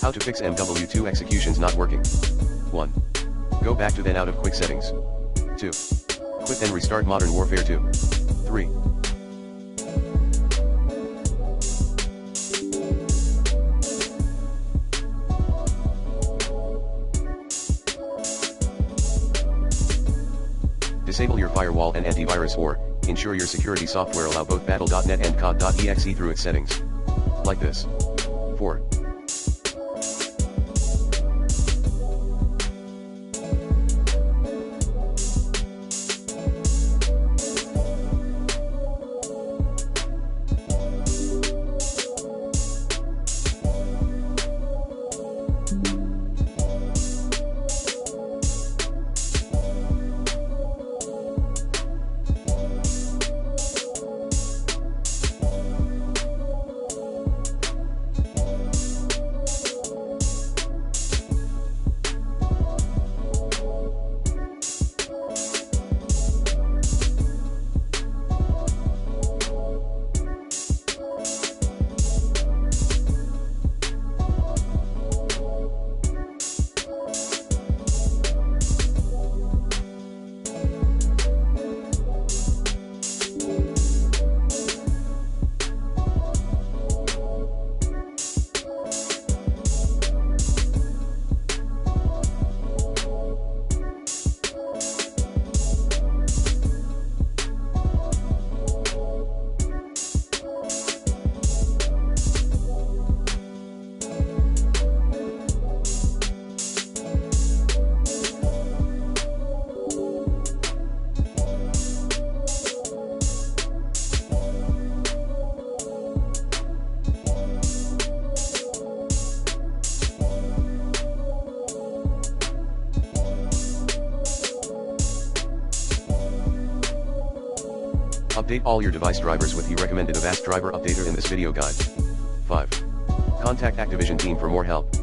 How to fix MW2 executions not working. 1. Go back to then out of quick settings. 2. Quit then restart Modern Warfare 2. 3. Disable your firewall and antivirus or ensure your security software allow both Battle.net and COD.exe through its settings. Like this. 4. Update all your device drivers with the recommended Avast driver updater in this video guide. 5. Contact Activision team for more help.